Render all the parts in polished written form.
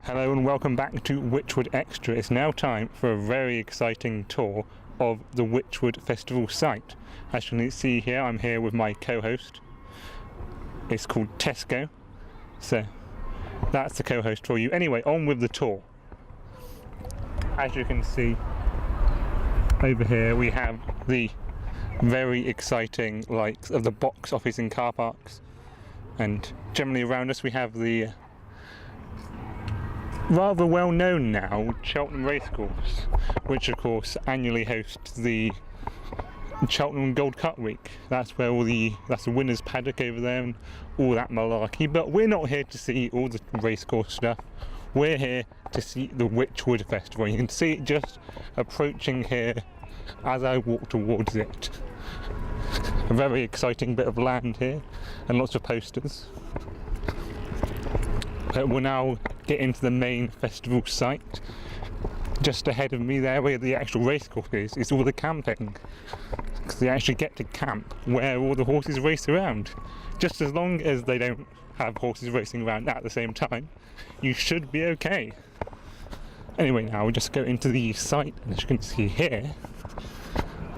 Hello and welcome back to Witchwood Extra. It's now time for a very exciting tour of the Witchwood Festival site. As you can see here, I'm here with my co-host. It's called Tesco. So that's the co-host for you. Anyway, on with the tour. As you can see over here, we have the very exciting likes of the box office and car parks. And generally around us we have the rather well known now Cheltenham Racecourse, which of course annually hosts the Cheltenham Gold Cup week. That's where that's the winner's paddock over there and all that malarkey. But we're not here to see all the racecourse stuff. We're here to see the Witchwood Festival. You can see it just approaching here as I walk towards it. A very exciting bit of land here and lots of posters. But we'll now get into the main festival site. Just ahead of me there, where the actual racecourse is all the camping. Because they actually get to camp where all the horses race around. Just as long as they don't have horses racing around at the same time, you should be okay. Anyway, now we'll just go into the site, and as you can see here,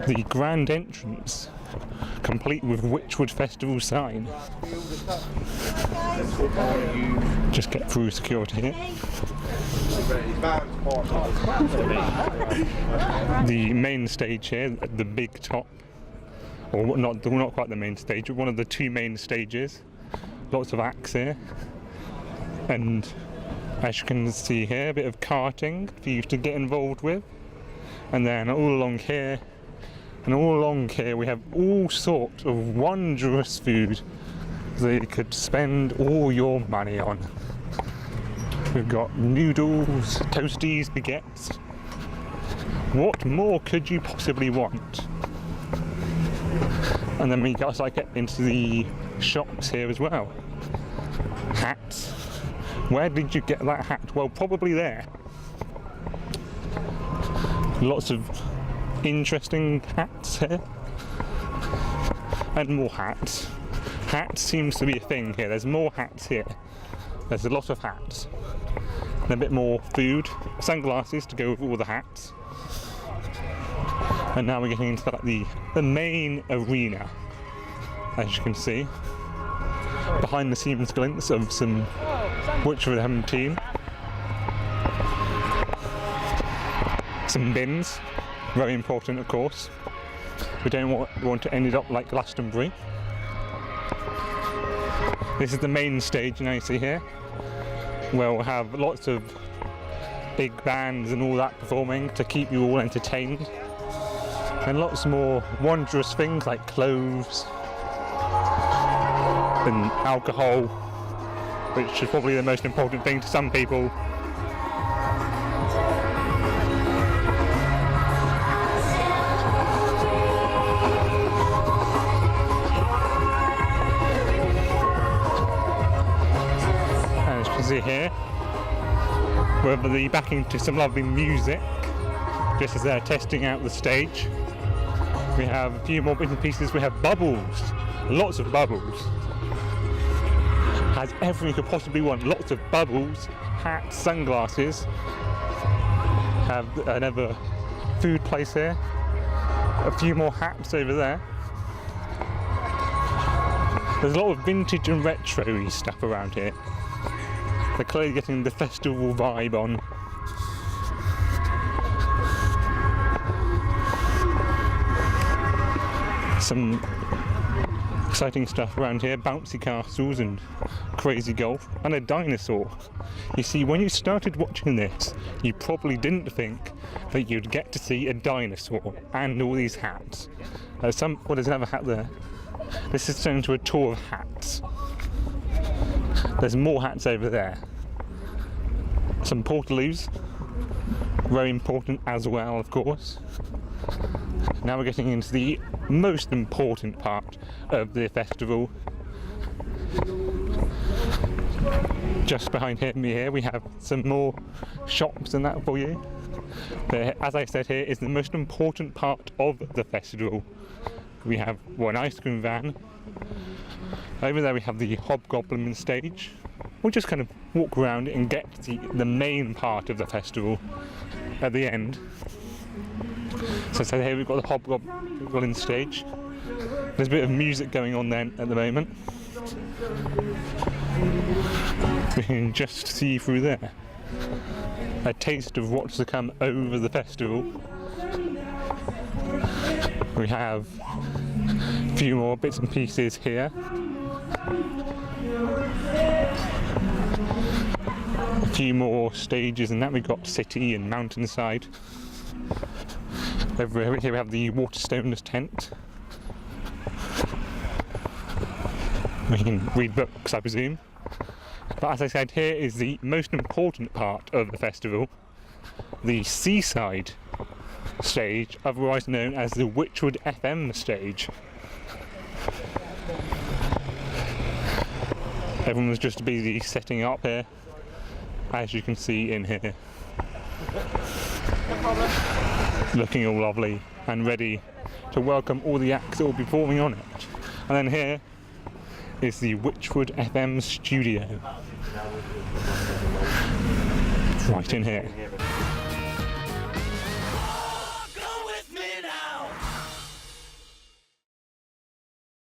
the grand entrance, complete with Witchwood Festival sign. Just get through security here. The main stage here, the big top, or not quite the main stage, but one of the two main stages. Lots of acts here, and as you can see here, a bit of karting for you to get involved with. And then all along here, we have all sorts of wondrous food that you could spend all your money on. We've got noodles, toasties, baguettes. What more could you possibly want? And then we got to get into the shops here as well. Hats. Where did you get that hat? Well, probably there. Lots of interesting hats here. And more hats. Hats seems to be a thing here. There's more hats here. There's a lot of hats. And a bit more food. Sunglasses to go with all the hats. And now we're getting into the main arena. As you can see. Behind the scenes glimpse of some Witchwood team. Some bins. Very important, of course. We don't want to end it up like Glastonbury. This is the main stage, you see here, where we'll have lots of big bands and all that performing to keep you all entertained. And lots more wondrous things like clothes and alcohol, which is probably the most important thing to some people. Here, with the backing to some lovely music, just as they're testing out the stage. We have a few more bits and pieces. We have bubbles, lots of bubbles. Has everything you could possibly want. Lots of bubbles, hats, sunglasses. Have another food place here. A few more hats over there. There's a lot of vintage and retro-y stuff around here. They're clearly getting the festival vibe on. Some exciting stuff around here, bouncy castles and crazy golf, and a dinosaur. You see, when you started watching this, you probably didn't think that you'd get to see a dinosaur and all these hats. There's another hat there. This is turned into a tour of hats. There's more hats over there. Some portaloos, very important as well, of course. Now we're getting into the most important part of the festival. Just behind me here, we have some more shops and that for you. But as I said, here is the most important part of the festival. we have an ice cream van. Over there we have the Hobgoblin stage. We'll just kind of walk around and get to the main part of the festival at the end. So here we've got the Hobgoblin stage. There's a bit of music going on then at the moment. We can just see through there a taste of what's to come over the festival. We have a few more bits and pieces here. A few more stages, and that we've got city and mountainside. Over here we have the Waterstones tent. We can read books, I presume. But as I said, here is the most important part of the festival, the seaside stage, otherwise known as the Witchwood FM stage. Everyone was just busy setting up here, as you can see in here. Looking all lovely and ready to welcome all the acts that will be performing on it. And then here is the Witchwood FM studio. Right in here.